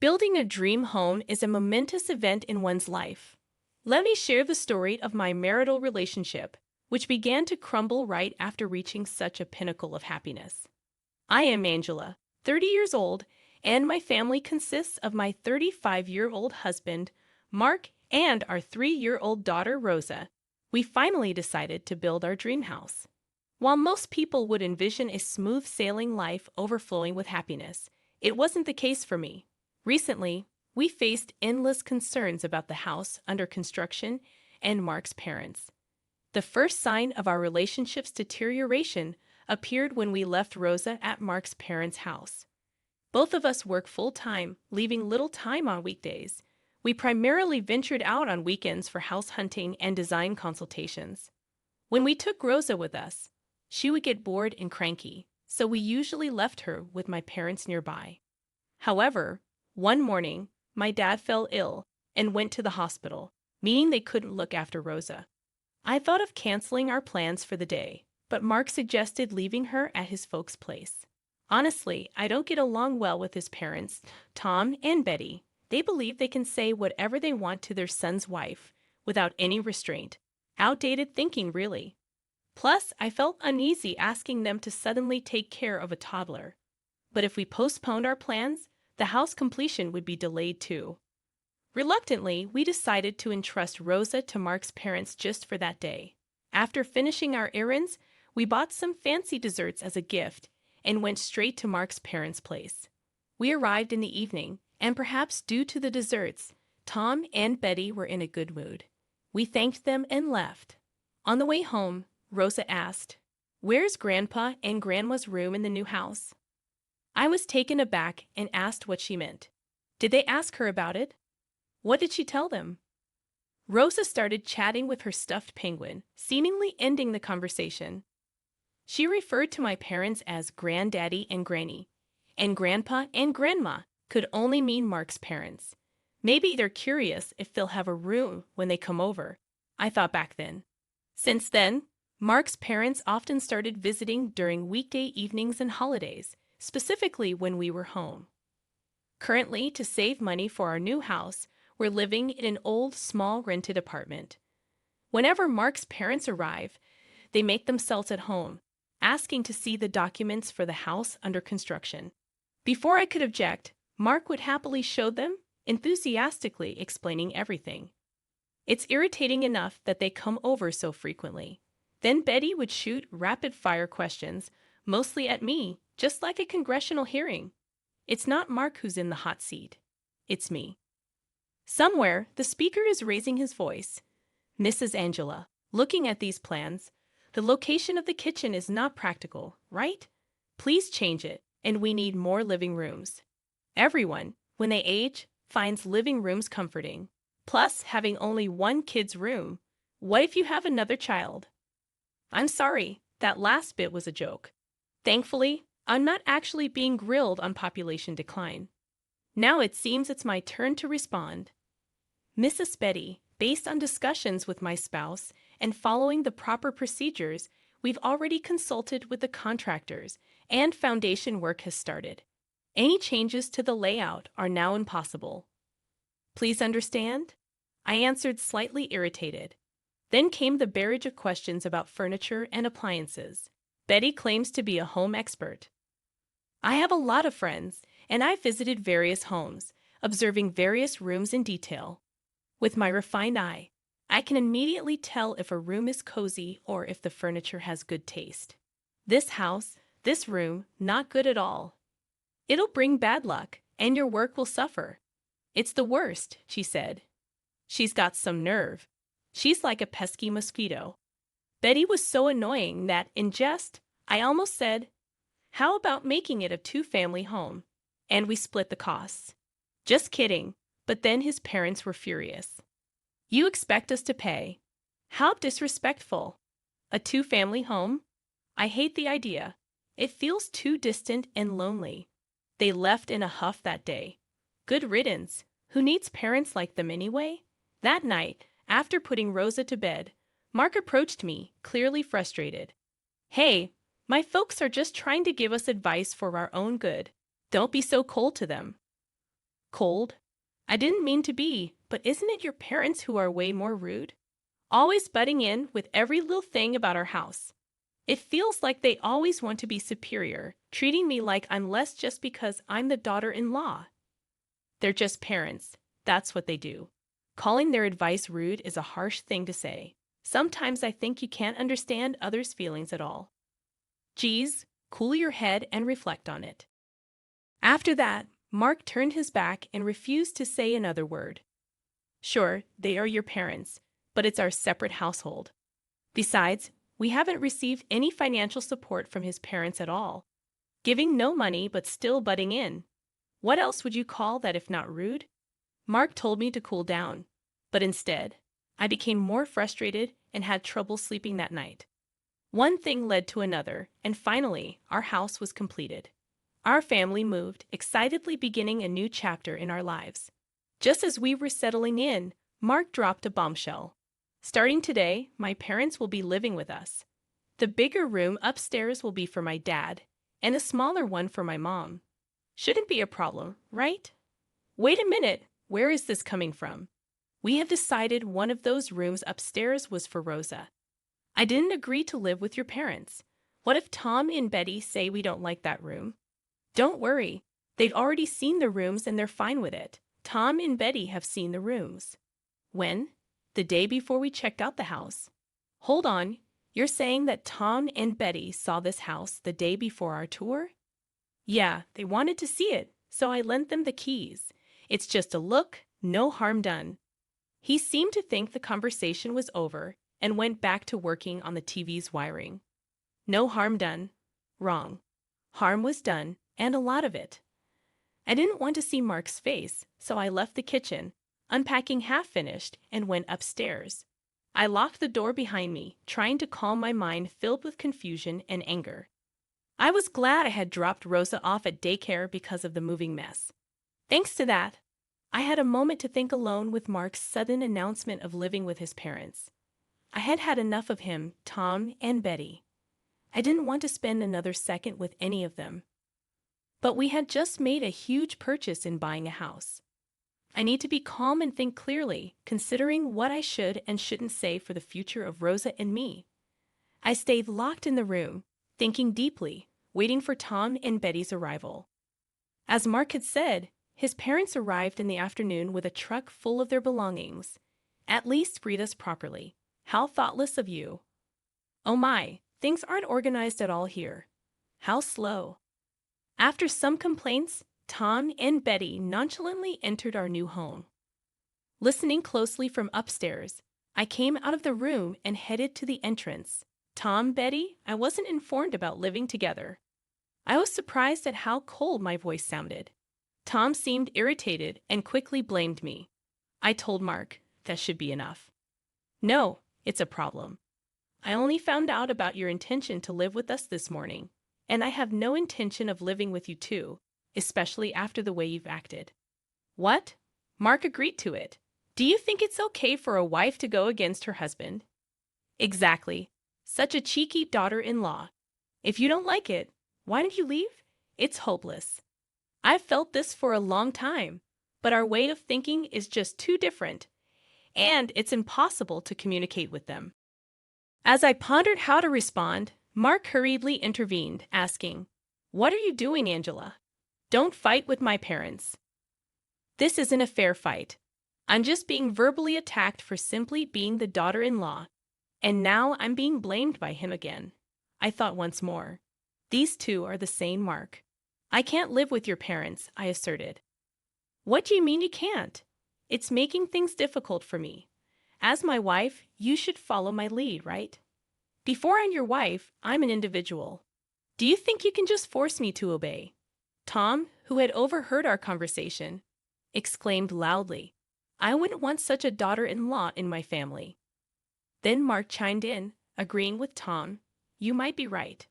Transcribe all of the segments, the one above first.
Building a dream home is a momentous event in one's life. Let me share the story of my marital relationship, which began to crumble right after reaching such a pinnacle of happiness. I am Angela, 30 years old, and my family consists of my 35-year-old husband, Mark, and our 3-year-old daughter, Rosa. We finally decided to build our dream house. While most people would envision a smooth sailing life overflowing with happiness, it wasn't the case for me. Recently, we faced endless concerns about the house under construction and Mark's parents. The first sign of our relationship's deterioration appeared when we left Rosa at Mark's parents' house. Both of us work full-time, leaving little time on weekdays. We primarily ventured out on weekends for house hunting and design consultations. When we took Rosa with us, she would get bored and cranky, so we usually left her with my parents nearby. However, one morning, my dad fell ill and went to the hospital, meaning they couldn't look after Rosa. I thought of canceling our plans for the day, but Mark suggested leaving her at his folks' place. Honestly, I don't get along well with his parents, Tom and Betty. They believe they can say whatever they want to their son's wife without any restraint. Outdated thinking, really. Plus, I felt uneasy asking them to suddenly take care of a toddler. But if we postponed our plans, the house completion would be delayed too. Reluctantly, we decided to entrust Rosa to Mark's parents just for that day. After finishing our errands, we bought some fancy desserts as a gift and went straight to Mark's parents' place. We arrived in the evening, and perhaps due to the desserts, Tom and Betty were in a good mood. We thanked them and left. On the way home, Rosa asked, "Where's Grandpa and Grandma's room in the new house?" I was taken aback and asked what she meant. Did they ask her about it? What did she tell them? Rosa started chatting with her stuffed penguin, seemingly ending the conversation. She referred to my parents as Granddaddy and Granny, and Grandpa and Grandma could only mean Mark's parents. Maybe they're curious if they'll have a room when they come over, I thought back then. Since then, Mark's parents often started visiting during weekday evenings and holidays, specifically when we were home. Currently, to save money for our new house, we're living in an old, small rented apartment. Whenever Mark's parents arrive, they make themselves at home, asking to see the documents for the house under construction. Before I could object, Mark would happily show them, enthusiastically explaining everything. It's irritating enough that they come over so frequently. Then Betty would shoot rapid-fire questions, mostly at me, just like a congressional hearing. It's not Mark who's in the hot seat. It's me. Somewhere, the speaker is raising his voice. "Mrs. Angela, looking at these plans, the location of the kitchen is not practical, right? Please change it, and we need more living rooms." Everyone, when they age, finds living rooms comforting. Plus, having only one kid's room. What if you have another child? I'm sorry, that last bit was a joke. Thankfully, I'm not actually being grilled on population decline. Now it seems it's my turn to respond. Mrs. Betty, based on discussions with my spouse and following the proper procedures, we've already consulted with the contractors and foundation work has started. Any changes to the layout are now impossible. Please understand? I answered, slightly irritated. Then came the barrage of questions about furniture and appliances. Betty claims to be a home expert. I have a lot of friends, and I've visited various homes, observing various rooms in detail. With my refined eye, I can immediately tell if a room is cozy or if the furniture has good taste. This house, this room, not good at all. It'll bring bad luck, and your work will suffer. It's the worst, she said. She's got some nerve. She's like a pesky mosquito. Betty was so annoying that, in jest, I almost said, "How about making it a two-family home? And we split the costs." Just kidding, but then his parents were furious. "You expect us to pay? How disrespectful. A two-family home? I hate the idea. It feels too distant and lonely." They left in a huff that day. Good riddance. Who needs parents like them anyway? That night, after putting Rosa to bed, Mark approached me, clearly frustrated. "Hey, my folks are just trying to give us advice for our own good. Don't be so cold to them." Cold? I didn't mean to be, but isn't it your parents who are way more rude? Always butting in with every little thing about our house. It feels like they always want to be superior, treating me like I'm less just because I'm the daughter-in-law. They're just parents. That's what they do. Calling their advice rude is a harsh thing to say. Sometimes I think you can't understand others' feelings at all. Geez, cool your head and reflect on it. After that, Mark turned his back and refused to say another word. Sure, they are your parents, but it's our separate household. Besides, we haven't received any financial support from his parents at all. Giving no money but still butting in. What else would you call that if not rude? Mark told me to cool down, but instead, I became more frustrated and had trouble sleeping that night. One thing led to another, and finally, our house was completed. Our family moved, excitedly beginning a new chapter in our lives. Just as we were settling in, Mark dropped a bombshell. Starting today, my parents will be living with us. The bigger room upstairs will be for my dad, and a smaller one for my mom. Shouldn't be a problem, right? Wait a minute, where is this coming from? We have decided one of those rooms upstairs was for Rosa. I didn't agree to live with your parents. What if Tom and Betty say we don't like that room? Don't worry, they've already seen the rooms and they're fine with it. Tom and Betty have seen the rooms. When? The day before we checked out the house. Hold on, you're saying that Tom and Betty saw this house the day before our tour? Yeah, they wanted to see it, so I lent them the keys. It's just a look, no harm done. He seemed to think the conversation was over and went back to working on the TV's wiring. No harm done. Wrong. Harm was done, and a lot of it. I didn't want to see Mark's face, so I left the kitchen, unpacking half-finished, and went upstairs. I locked the door behind me, trying to calm my mind filled with confusion and anger. I was glad I had dropped Rosa off at daycare because of the moving mess. Thanks to that, I had a moment to think alone with Mark's sudden announcement of living with his parents. I had had enough of him, Tom, and Betty. I didn't want to spend another second with any of them. But we had just made a huge purchase in buying a house. I need to be calm and think clearly, considering what I should and shouldn't say for the future of Rosa and me. I stayed locked in the room, thinking deeply, waiting for Tom and Betty's arrival. As Mark had said, his parents arrived in the afternoon with a truck full of their belongings. At least greet us properly. How thoughtless of you. Oh my, things aren't organized at all here. How slow. After some complaints, Tom and Betty nonchalantly entered our new home. Listening closely from upstairs, I came out of the room and headed to the entrance. Tom, Betty, I wasn't informed about living together. I was surprised at how cold my voice sounded. Tom seemed irritated and quickly blamed me. I told Mark, that should be enough. No, it's a problem. I only found out about your intention to live with us this morning, and I have no intention of living with you too, especially after the way you've acted. What? Mark agreed to it. Do you think it's okay for a wife to go against her husband? Exactly. Such a cheeky daughter-in-law. If you don't like it, why don't you leave? It's hopeless. I've felt this for a long time, but our way of thinking is just too different, and it's impossible to communicate with them. As I pondered how to respond, Mark hurriedly intervened, asking, "What are you doing, Angela? Don't fight with my parents. This isn't a fair fight. I'm just being verbally attacked for simply being the daughter-in-law, and now I'm being blamed by him again." I thought once more. These two are the same Mark. I can't live with your parents, I asserted. What do you mean you can't? It's making things difficult for me. As my wife, you should follow my lead, right? Before I'm your wife, I'm an individual. Do you think you can just force me to obey? Tom, who had overheard our conversation, exclaimed loudly, "I wouldn't want such a daughter-in-law in my family." Then Mark chimed in, agreeing with Tom, "You might be right.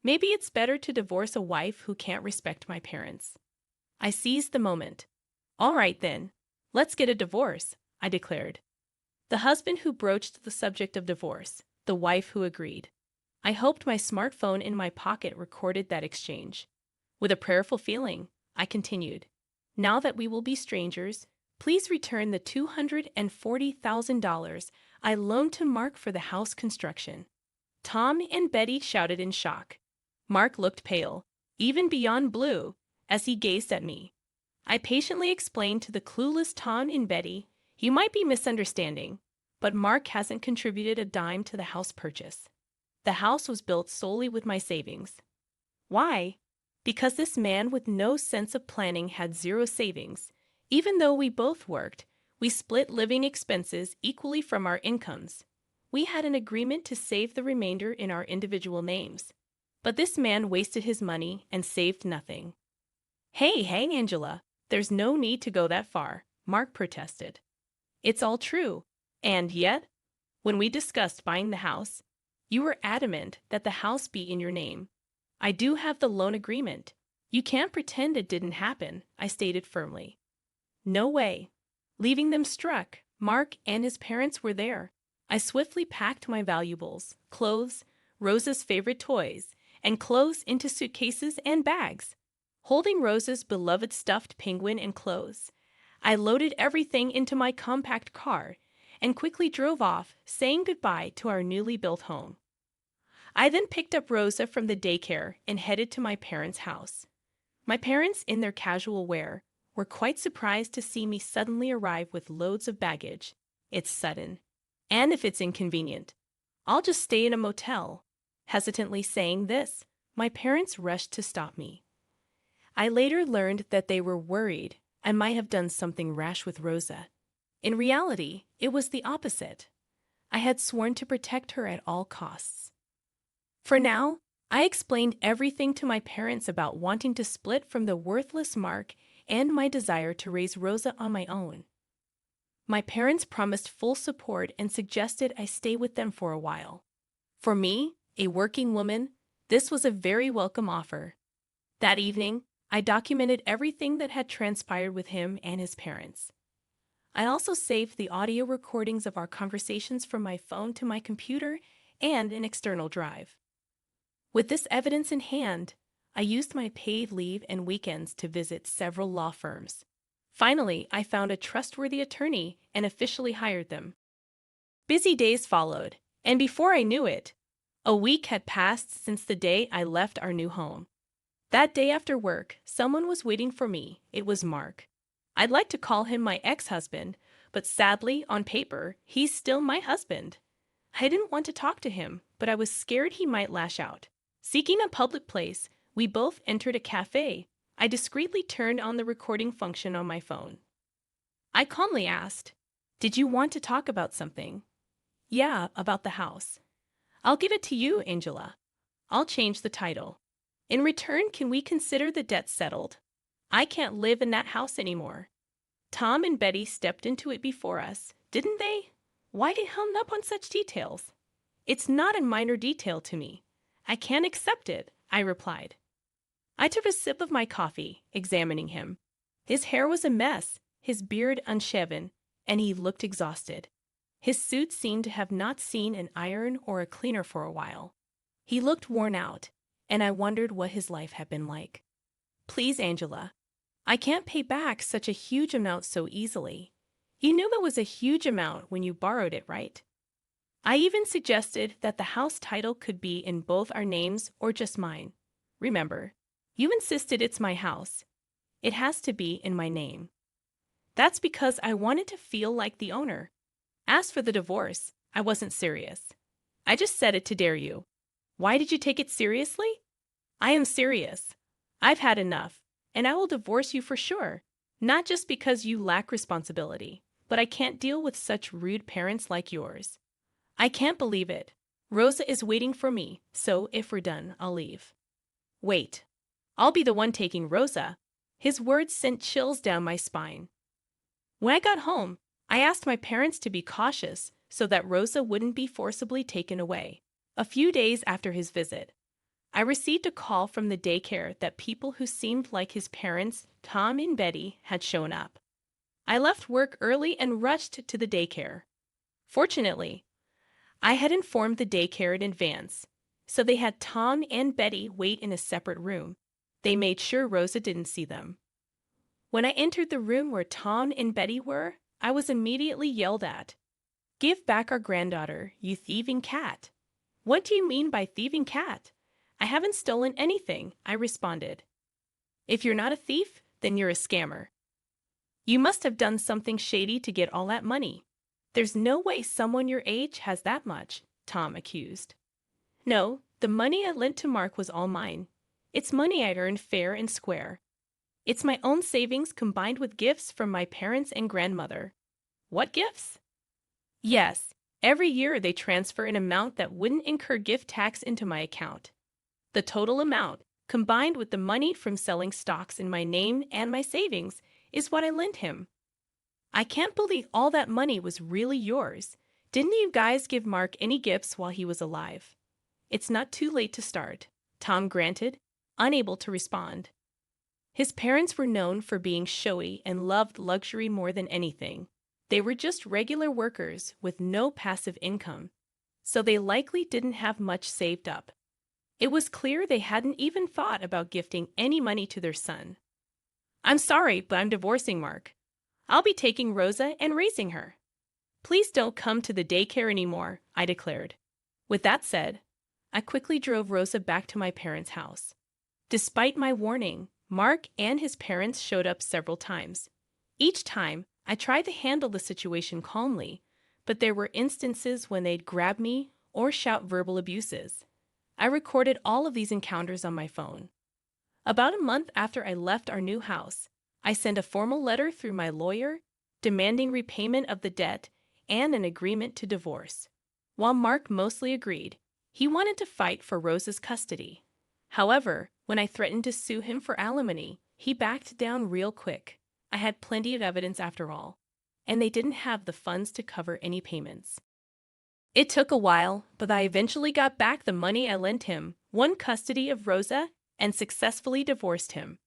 Maybe it's better to divorce a wife who can't respect my parents." I seized the moment. "All right then, let's get a divorce," I declared. The husband who broached the subject of divorce, the wife who agreed. I hoped my smartphone in my pocket recorded that exchange. With a prayerful feeling, I continued. Now that we will be strangers, please return the $240,000 I loaned to Mark for the house construction." Tom and Betty shouted in shock. Mark looked pale, even beyond blue, as he gazed at me. I patiently explained to the clueless Tom and Betty, "You might be misunderstanding, but Mark hasn't contributed a dime to the house purchase. The house was built solely with my savings." "Why?" "Because this man with no sense of planning had zero savings. Even though we both worked, we split living expenses equally from our incomes. We had an agreement to save the remainder in our individual names. But this man wasted his money and saved nothing." Hey, Angela, there's no need to go that far," Mark protested. "It's all true. And yet, when we discussed buying the house, you were adamant that the house be in your name. I do have the loan agreement. You can't pretend it didn't happen," I stated firmly. "No way." Leaving them struck, Mark and his parents were there. I swiftly packed my valuables, clothes, Rosa's favorite toys, and clothes into suitcases and bags. Holding Rosa's beloved stuffed penguin and clothes, I loaded everything into my compact car and quickly drove off, saying goodbye to our newly built home. I then picked up Rosa from the daycare and headed to my parents' house. My parents, in their casual wear, were quite surprised to see me suddenly arrive with loads of baggage. "It's sudden. And if it's inconvenient, I'll just stay in a motel." Hesitantly saying this, my parents rushed to stop me. I later learned that they were worried I might have done something rash with Rosa. In reality, it was the opposite. I had sworn to protect her at all costs. For now, I explained everything to my parents about wanting to split from the worthless Mark and my desire to raise Rosa on my own. My parents promised full support and suggested I stay with them for a while. For me, a working woman, this was a very welcome offer. That evening, I documented everything that had transpired with him and his parents. I also saved the audio recordings of our conversations from my phone to my computer and an external drive. With this evidence in hand, I used my paid leave and weekends to visit several law firms. Finally, I found a trustworthy attorney and officially hired them. Busy days followed, and before I knew it, a week had passed since the day I left our new home. That day after work, someone was waiting for me. It was Mark. I'd like to call him my ex-husband, but sadly, on paper, he's still my husband. I didn't want to talk to him, but I was scared he might lash out. Seeking a public place, we both entered a cafe. I discreetly turned on the recording function on my phone. I calmly asked, "Did you want to talk about something?" "Yeah, about the house." "I'll give it to you, Angela. I'll change the title. In return, can we consider the debt settled? I can't live in that house anymore. Tom and Betty stepped into it before us, didn't they? Why get hung up on such details?" "It's not a minor detail to me. I can't accept it," I replied. I took a sip of my coffee, examining him. His hair was a mess, his beard unshaven, and he looked exhausted. His suit seemed to have not seen an iron or a cleaner for a while. He looked worn out, and I wondered what his life had been like. "Please, Angela, I can't pay back such a huge amount so easily. You knew it was a huge amount when you borrowed it, right?" I even suggested that the house title could be in both our names or just mine. "Remember, you insisted it's my house. It has to be in my name." "That's because I wanted to feel like the owner. As for the divorce, I wasn't serious. I just said it to dare you." "Why did you take it seriously?" "I am serious. I've had enough, and I will divorce you for sure. Not just because you lack responsibility, but I can't deal with such rude parents like yours. I can't believe it. Rosa is waiting for me, so if we're done, I'll leave." "Wait. I'll be the one taking Rosa." His words sent chills down my spine. When I got home, I asked my parents to be cautious so that Rosa wouldn't be forcibly taken away. A few days after his visit, I received a call from the daycare that people who seemed like his parents, Tom and Betty, had shown up. I left work early and rushed to the daycare. Fortunately, I had informed the daycare in advance, so they had Tom and Betty wait in a separate room. They made sure Rosa didn't see them. When I entered the room where Tom and Betty were, I was immediately yelled at. "Give back our granddaughter, you thieving cat." "What do you mean by thieving cat? I haven't stolen anything," I responded. "If you're not a thief, then you're a scammer. You must have done something shady to get all that money. There's no way someone your age has that much," Tom accused. "No, the money I lent to Mark was all mine. It's money I'd earned fair and square. It's my own savings combined with gifts from my parents and grandmother." "What gifts?" "Yes, every year they transfer an amount that wouldn't incur gift tax into my account. The total amount, combined with the money from selling stocks in my name and my savings, is what I lent him." "I can't believe all that money was really yours. Didn't you guys give Mark any gifts while he was alive?" "It's not too late to start," Tom granted, unable to respond. His parents were known for being showy and loved luxury more than anything. They were just regular workers with no passive income, so they likely didn't have much saved up. It was clear they hadn't even thought about gifting any money to their son. "I'm sorry, but I'm divorcing Mark. I'll be taking Rosa and raising her. Please don't come to the daycare anymore," I declared. With that said, I quickly drove Rosa back to my parents' house. Despite my warning, Mark and his parents showed up several times. Each time, I tried to handle the situation calmly, but there were instances when they'd grab me or shout verbal abuses. I recorded all of these encounters on my phone. About a month after I left our new house, I sent a formal letter through my lawyer demanding repayment of the debt and an agreement to divorce. While Mark mostly agreed, he wanted to fight for Rosa's custody. However, when I threatened to sue him for alimony, he backed down real quick. I had plenty of evidence after all, and they didn't have the funds to cover any payments. It took a while, but I eventually got back the money I lent him, won custody of Rosa, and successfully divorced him.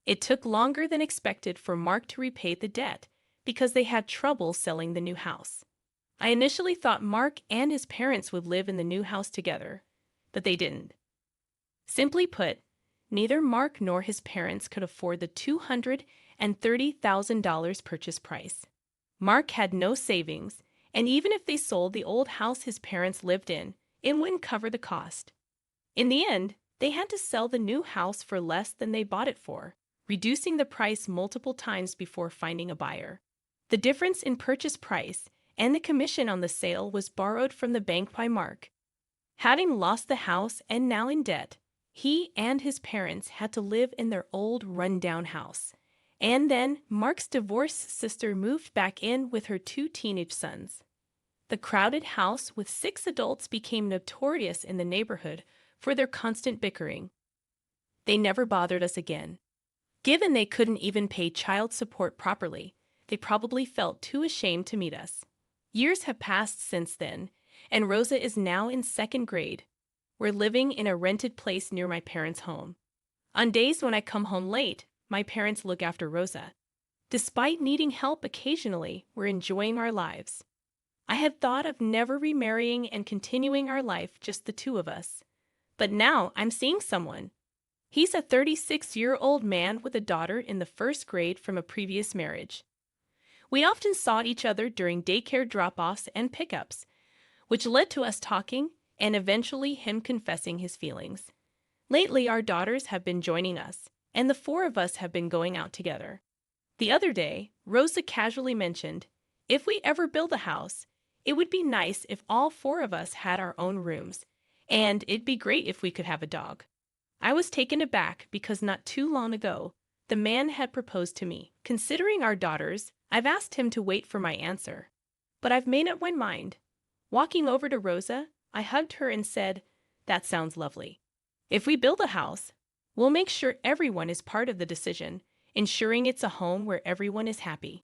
It took longer than expected for Mark to repay the debt because they had trouble selling the new house. I initially thought Mark and his parents would live in the new house together, but they didn't. Simply put, neither Mark nor his parents could afford the $230,000 purchase price. Mark had no savings, and even if they sold the old house his parents lived in, it wouldn't cover the cost. In the end, they had to sell the new house for less than they bought it for, reducing the price multiple times before finding a buyer. The difference in purchase price and the commission on the sale was borrowed from the bank by Mark. Having lost the house and now in debt, he and his parents had to live in their old run-down house. And then Mark's divorced sister moved back in with her 2 teenage sons. The crowded house with 6 adults became notorious in the neighborhood for their constant bickering. They never bothered us again. Given they couldn't even pay child support properly, they probably felt too ashamed to meet us. Years have passed since then, and Rosa is now in 2nd grade. We're living in a rented place near my parents' home. On days when I come home late, my parents look after Rosa. Despite needing help occasionally, we're enjoying our lives. I had thought of never remarrying and continuing our life just the 2 of us. But now I'm seeing someone. He's a 36-year-old man with a daughter in the 1st grade from a previous marriage. We often saw each other during daycare drop-offs and pickups, which led to us talking and eventually him confessing his feelings. Lately, our daughters have been joining us, and the 4 of us have been going out together. The other day, Rosa casually mentioned, if we ever build a house, it would be nice if all 4 of us had our own rooms, and it'd be great if we could have a dog. I was taken aback because not too long ago, the man had proposed to me. Considering our daughters, I've asked him to wait for my answer. But I've made up my mind. Walking over to Rosa, I hugged her and said, "That sounds lovely. If we build a house, we'll make sure everyone is part of the decision, ensuring it's a home where everyone is happy."